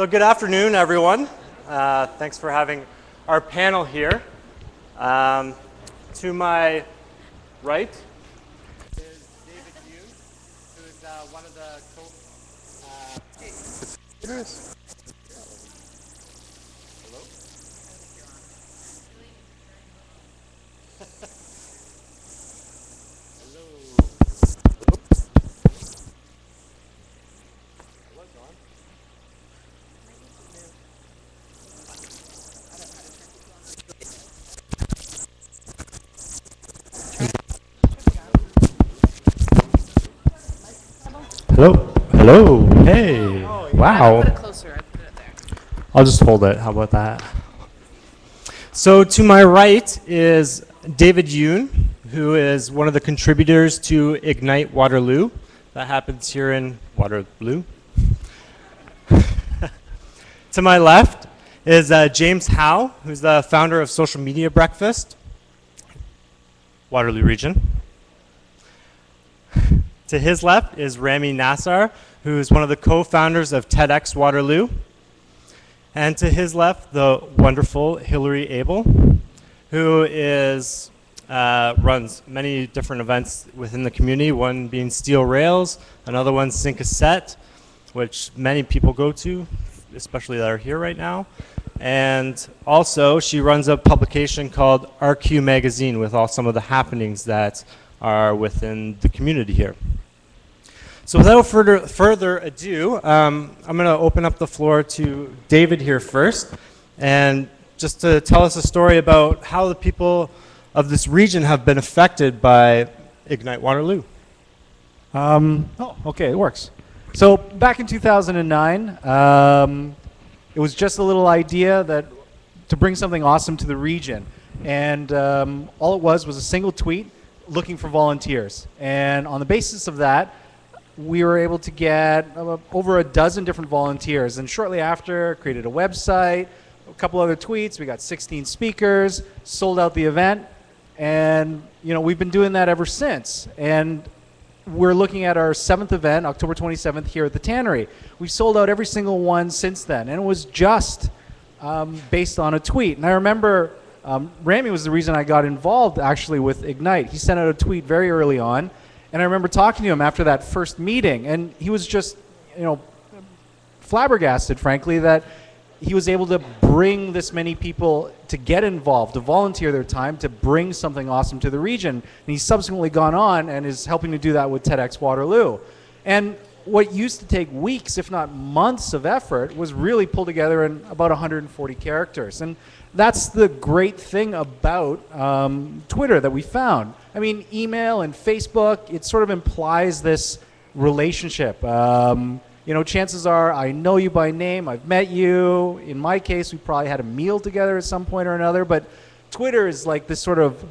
So good afternoon, everyone. Thanks for having our panel here. To my right is David Yoon, who is one of the co-creators. Hello? Hello. Hello, John. Hello. Hello. Hey. Oh, Wow. I put it closer. I put it there. I'll just hold it. How about that? So to my right is David Yoon, who is one of the contributors to Ignite Waterloo. That happens here in Waterloo. To my left is James Howe, who's the founder of Social Media Breakfast, Waterloo region. To his left is Rami Nassar, who is one of the co-founders of TEDx Waterloo. And to his left, the wonderful Hillary Abel, who is, runs many different events within the community, one being Steel Rails, another one Sink a Set, which many people go to, especially that are here right now. And also, she runs a publication called RQ Magazine with all some of the happenings that are within the community here. So without further ado, I'm going to open up the floor to David here first, and just to tell us a story about how the people of this region have been affected by Ignite Waterloo. Okay, it works. So back in 2009, it was just a little idea that to bring something awesome to the region, and all it was a single tweet looking for volunteers. And on the basis of that, we were able to get over a dozen different volunteers, and shortly after created a website, a couple other tweets, we got 16 speakers, sold out the event, and we've been doing that ever since. And we're looking at our 7th event, October 27th, here at the Tannery. We've sold out every single one since then, and it was just based on a tweet. And I remember Rami was the reason I got involved actually with Ignite. He sent out a tweet very early on, and I remember talking to him after that first meeting, and he was just, flabbergasted, frankly, that he was able to bring this many people to get involved, to volunteer their time, to bring something awesome to the region. And he's subsequently gone on and is helping to do that with TEDx Waterloo. And what used to take weeks, if not months of effort, was really pulled together in about 140 characters. And that's the great thing about Twitter that we found. I mean, email and Facebook, it sort of implies this relationship. Chances are I know you by name, I've met you. In my case, we probably had a meal together at some point or another. But Twitter is like this sort of,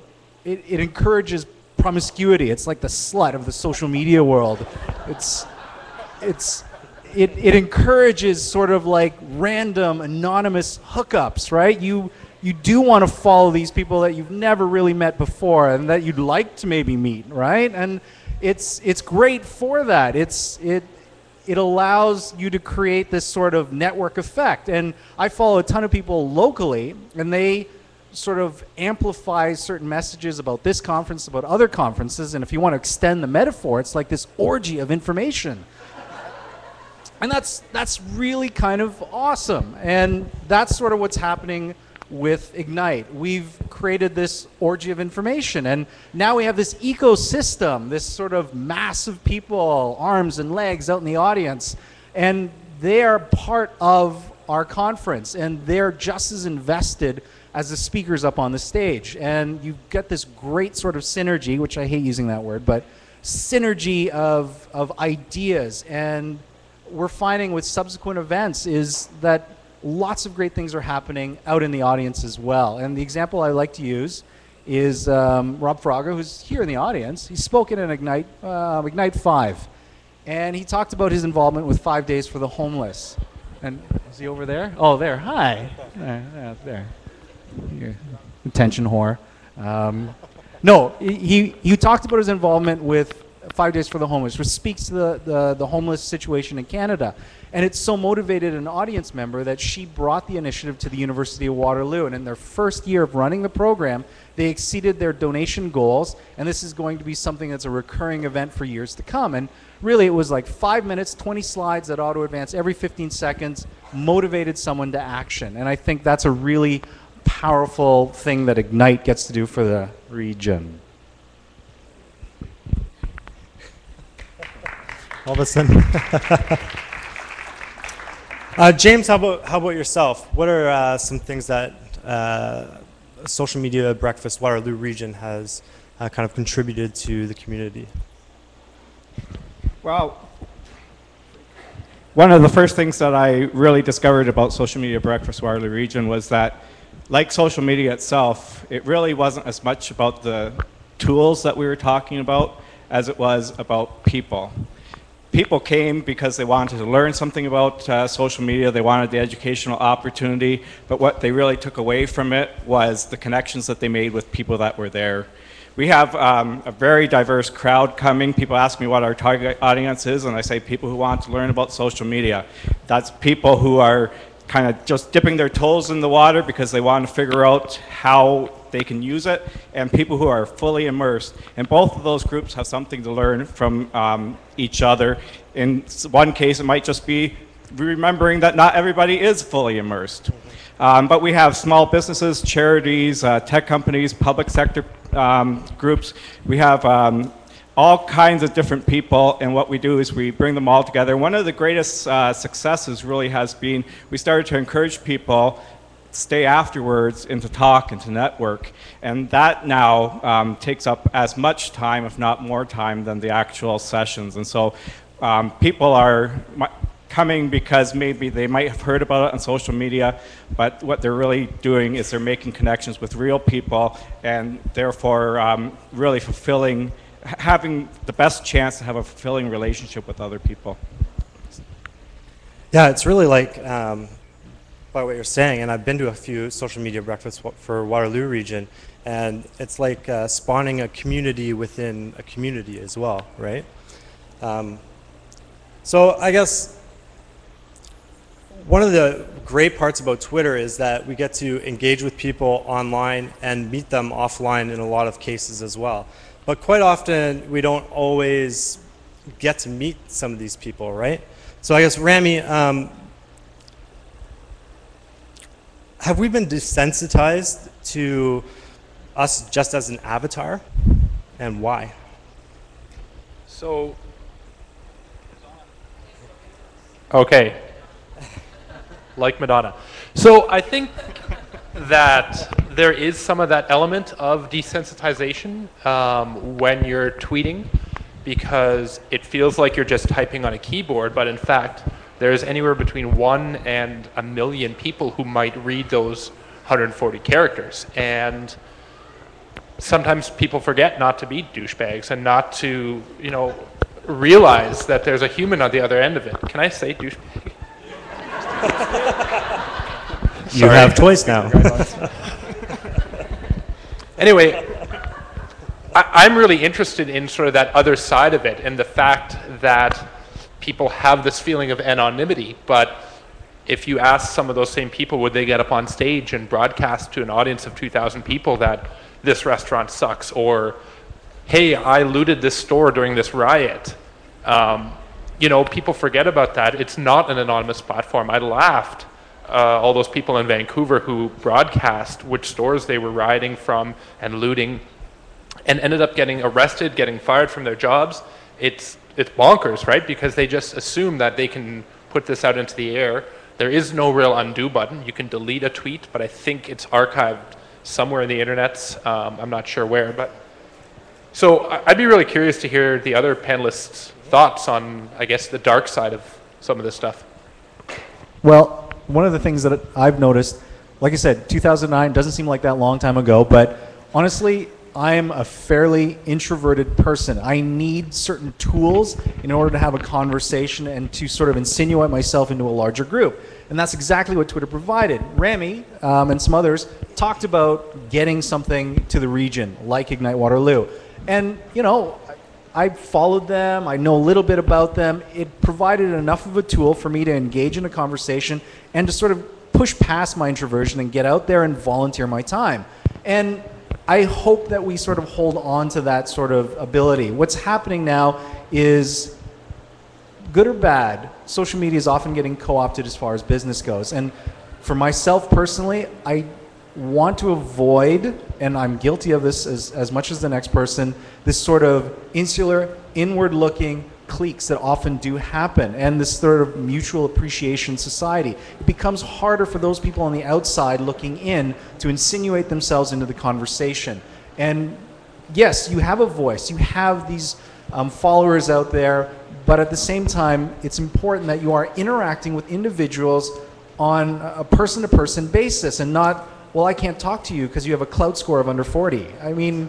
it encourages promiscuity. It's like the slut of the social media world. It encourages sort of like random anonymous hookups, right? You do want to follow these people that you've never really met before and that you'd like to maybe meet, right? And it's great for that. It allows you to create this sort of network effect. And I follow a ton of people locally, and they sort of amplify certain messages about this conference, about other conferences, and if you want to extend the metaphor, it's like this orgy of information. And that's really kind of awesome. And that's sort of what's happening with Ignite. We've created this orgy of information, and now we have this ecosystem, this sort of mass of people, arms and legs out in the audience, and they are part of our conference, and they're just as invested as the speakers up on the stage. And you get this great sort of synergy, which I hate using that word, but synergy of ideas. And we're finding with subsequent events is that lots of great things are happening out in the audience as well. And the example I like to use is Rob Fraga, who's here in the audience. He spoke at an Ignite 5, and he talked about his involvement with 5 Days for the Homeless. And is he over there? Oh, there. Hi. There. You're attention whore. No, he talked about his involvement with 5 Days for the Homeless, which speaks to the homeless situation in Canada. And it so motivated an audience member that she brought the initiative to the University of Waterloo. And in their first year of running the program, they exceeded their donation goals. And this is going to be something that's a recurring event for years to come. And really, it was like 5 minutes, 20 slides that auto-advance every 15 seconds, motivated someone to action. And I think that's a really powerful thing that Ignite gets to do for the region. All of a sudden. James, how about yourself? What are some things that Social Media Breakfast Waterloo region has kind of contributed to the community? Well, one of the first things that I really discovered about Social Media Breakfast Waterloo region was that, like social media itself, it really wasn't as much about the tools that we were talking about as it was about people. People came because they wanted to learn something about social media, they wanted the educational opportunity, but what they really took away from it was the connections that they made with people that were there. We have a very diverse crowd coming. People ask me what our target audience is, and I say people who want to learn about social media. That's people who are kind of just dipping their toes in the water because they want to figure out how they can use it, and people who are fully immersed. And both of those groups have something to learn from each other. In one case, it might just be remembering that not everybody is fully immersed. But we have small businesses, charities, tech companies, public sector groups. We have all kinds of different people, and what we do is we bring them all together. One of the greatest successes really has been we started to encourage people stay afterwards and to talk and to network, and that now takes up as much time, if not more time, than the actual sessions. And so people are coming because maybe they might have heard about it on social media, but what they're really doing is they're making connections with real people, and therefore really fulfilling, having the best chance to have a fulfilling relationship with other people. Yeah, it's really like by what you're saying, and I've been to a few social media breakfasts for Waterloo region, and it's like spawning a community within a community as well, right? So I guess one of the great parts about Twitter is that we get to engage with people online and meet them offline in a lot of cases as well. But quite often we don't always get to meet some of these people, right? So I guess, Rami, have we been desensitized to us just as an avatar, and why? So, okay, like Madonna. So I think that there is some of that element of desensitization when you're tweeting, because it feels like you're just typing on a keyboard, but in fact, there's anywhere between 1 and 1 million people who might read those 140 characters. And sometimes people forget not to be douchebags and not to, you know, realize that there's a human on the other end of it. Can I say douchebag? You have choice now. Anyway, I'm really interested in sort of that other side of it, and the fact that people have this feeling of anonymity, but if you ask some of those same people, would they get up on stage and broadcast to an audience of 2,000 people that this restaurant sucks, or hey, I looted this store during this riot? You know, people forget about that. It's not an anonymous platform. I laughed all those people in Vancouver who broadcast which stores they were rioting from and looting, and ended up getting arrested, getting fired from their jobs. It's bonkers, right? Because they just assume that they can put this out into the air. There is no real undo button. You can delete a tweet, but I think it's archived somewhere in the internet. I'm not sure where, but so I'd be really curious to hear the other panelists' thoughts on, I guess, the dark side of some of this stuff. Well, one of the things that I've noticed, like I said, 2009 doesn't seem like that long time ago, but honestly, I am a fairly introverted person. I need certain tools in order to have a conversation and to sort of insinuate myself into a larger group. And that's exactly what Twitter provided. Rami and some others talked about getting something to the region, like Ignite Waterloo. And, you know, I followed them, I know a little bit about them. It provided enough of a tool for me to engage in a conversation and to sort of push past my introversion and get out there and volunteer my time. And I hope that we sort of hold on to that sort of ability. What's happening now is, good or bad, social media is often getting co-opted as far as business goes. And for myself personally, I want to avoid, and I'm guilty of this as much as the next person, this sort of insular, inward-looking cliques that often do happen, and this sort of mutual appreciation society. It becomes harder for those people on the outside looking in to insinuate themselves into the conversation. And yes, you have a voice, you have these followers out there, but at the same time, it's important that you are interacting with individuals on a person-to-person basis and not, well, I can't talk to you because you have a clout score of under 40. I mean,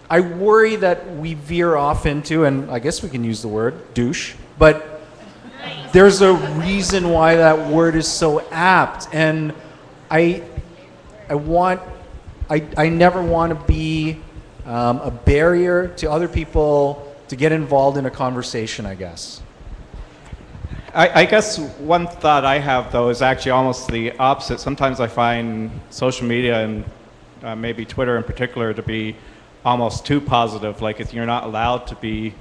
I worry that we veer off into, and I guess we can use the word, douche, but there's a reason why that word is so apt. And I never want to be a barrier to other people to get involved in a conversation, I guess. I guess one thought I have, though, is actually almost the opposite. Sometimes I find social media and maybe Twitter in particular to be almost too positive, like if you're not allowed to be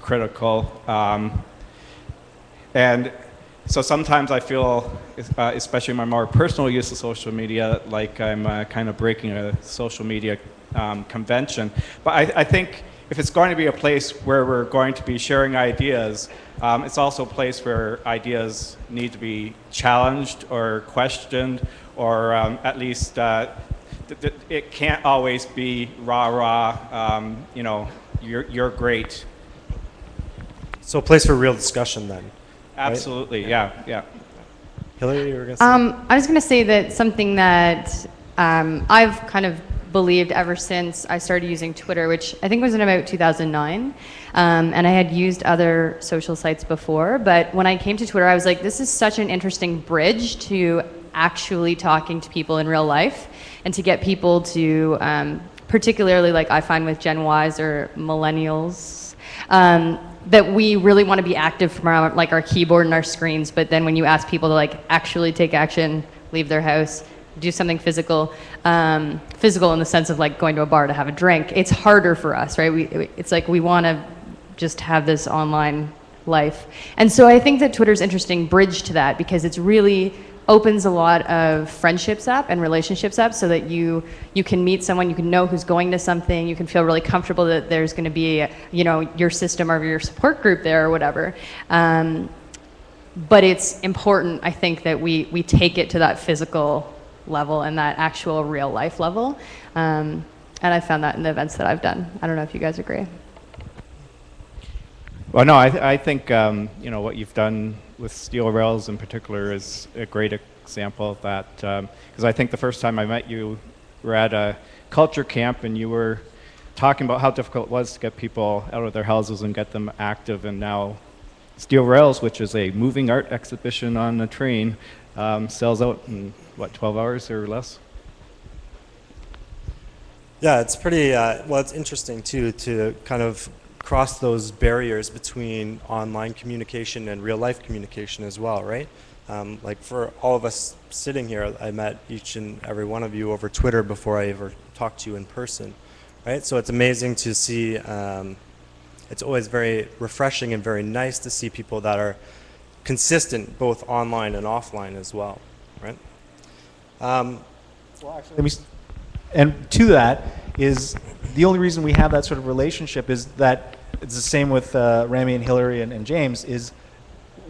critical. And so sometimes I feel, especially in my more personal use of social media, like I'm kind of breaking a social media convention. But I think if it's going to be a place where we're going to be sharing ideas, it's also a place where ideas need to be challenged or questioned, or at least it can't always be rah-rah, you're great. So a place for real discussion then. Absolutely, right? Yeah. Hillary, you were going to say? I was going to say that something that I've kind of believed ever since I started using Twitter, which I think was in about 2009, and I had used other social sites before, but when I came to Twitter, I was like, this is such an interesting bridge to actually talking to people in real life, and to get people to, particularly like I find with Gen Ys or millennials, that we really want to be active from our keyboard and our screens, but then when you ask people to like actually take action, leave their house, do something physical in the sense of like going to a bar to have a drink, it's harder for us, right? It's like we want to just have this online life. And so I think that Twitter's an interesting bridge to that, because it's really opens a lot of friendships up and relationships up, so that you can meet someone, you can know who's going to something, you can feel really comfortable that there's going to be your system or your support group there or whatever. But it's important, I think, that we take it to that physical level and that actual real life level. And I found that in the events that I've done. I don't know if you guys agree. Well, no, I think what you've done with Steel Rails in particular is a great example of that. Because I think the first time I met you, we were at a culture camp, and you were talking about how difficult it was to get people out of their houses and get them active. And now Steel Rails, which is a moving art exhibition on a train, sells out in, 12 hours or less? Yeah, it's pretty, it's interesting too to kind of cross those barriers between online communication and real life communication as well, right? Like for all of us sitting here, I met each and every one of you over Twitter before I ever talked to you in person, right? So it's amazing to see, it's always very refreshing and very nice to see people that are consistent both online and offline as well, right? Well, actually, and to that is the only reason we have that sort of relationship is that it's the same with Rami and Hillary and James, is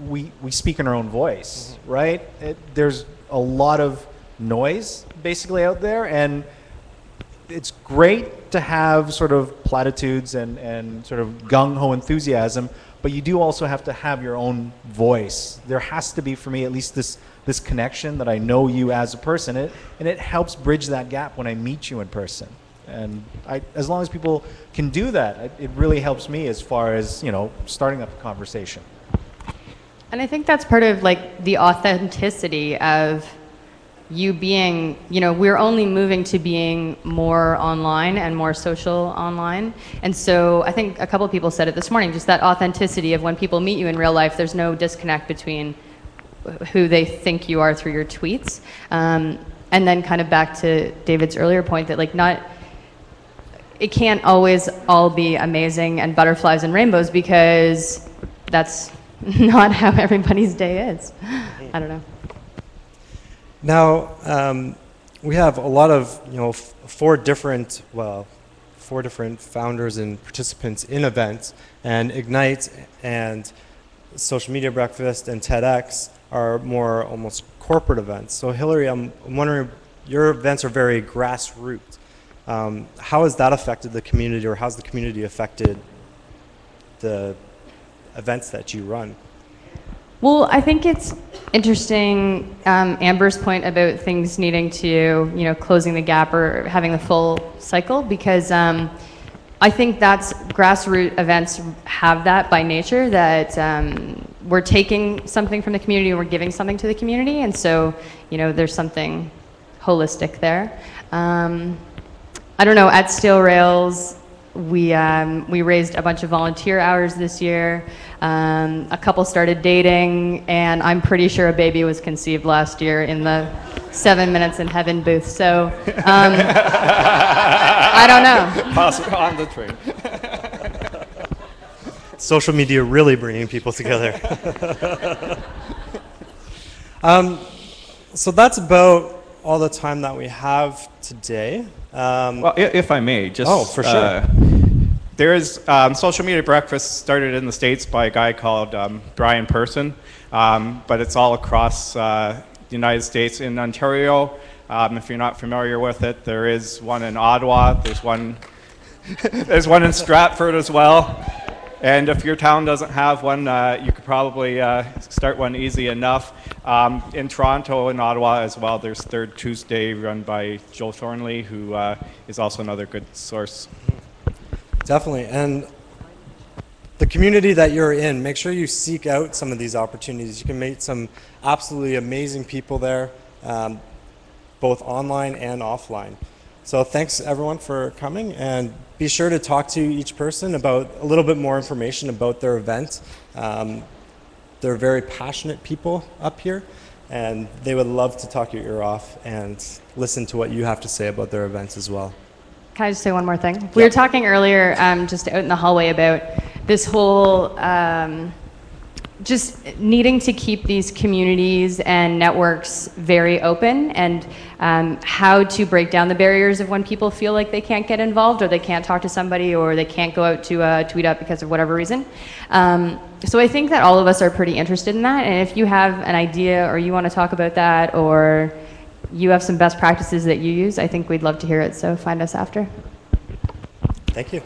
we speak in our own voice, right? There's a lot of noise basically out there, and it's great to have sort of platitudes and sort of gung-ho enthusiasm, but you do also have to have your own voice. There has to be, for me, at least this connection that I know you as a person, and it helps bridge that gap when I meet you in person. And as long as people can do that, it really helps me as far as, starting up a conversation. And I think that's part of like the authenticity of you being, we're only moving to being more online and more social online. And so I think a couple of people said it this morning, just that authenticity of when people meet you in real life, there's no disconnect between who they think you are through your tweets. And then kind of back to David's earlier point that it can't always all be amazing and butterflies and rainbows, because that's not how everybody's day is. I don't know. Now, we have a lot of, four different founders and participants in events, and Ignite and Social Media Breakfast and TEDx are more almost corporate events. So Hillary, I'm wondering, your events are very grassroots. How has that affected the community, or how's the community affected the events that you run? Well, I think it's interesting, Amber's point about things needing to, closing the gap or having the full cycle, because I think that's grassroots events have that by nature, that we're taking something from the community and we're giving something to the community, and so, there's something holistic there. I don't know, at Steel Rails, we raised a bunch of volunteer hours this year. A couple started dating, and I'm pretty sure a baby was conceived last year in the 7 Minutes in Heaven booth. So I don't know. Possibly on the train. Social media really bringing people together. So that's about all the time that we have today. Well, if I may, just... Oh, for sure. There is Social Media Breakfast started in the States by a guy called Brian Person, but it's all across the United States. In Ontario, if you're not familiar with it, there is one in Ottawa, there's one in Stratford as well. And if your town doesn't have one, you could probably start one easy enough. In Toronto and Ottawa as well, there's Third Tuesday run by Joe Thornley, who is also another good source. Definitely. And the community that you're in, make sure you seek out some of these opportunities. You can meet some absolutely amazing people there, both online and offline. So thanks everyone for coming, and be sure to talk to each person about a little bit more information about their event. They're very passionate people up here, and they would love to talk your ear off and listen to what you have to say about their events as well. Can I just say one more thing? We were talking earlier, just out in the hallway, about this whole just needing to keep these communities and networks very open, and how to break down the barriers of when people feel like they can't get involved, or they can't talk to somebody, or they can't go out to tweet up because of whatever reason. So I think that all of us are pretty interested in that, and if you have an idea, or you want to talk about that, or you have some best practices that you use, I think we'd love to hear it, so find us after. Thank you.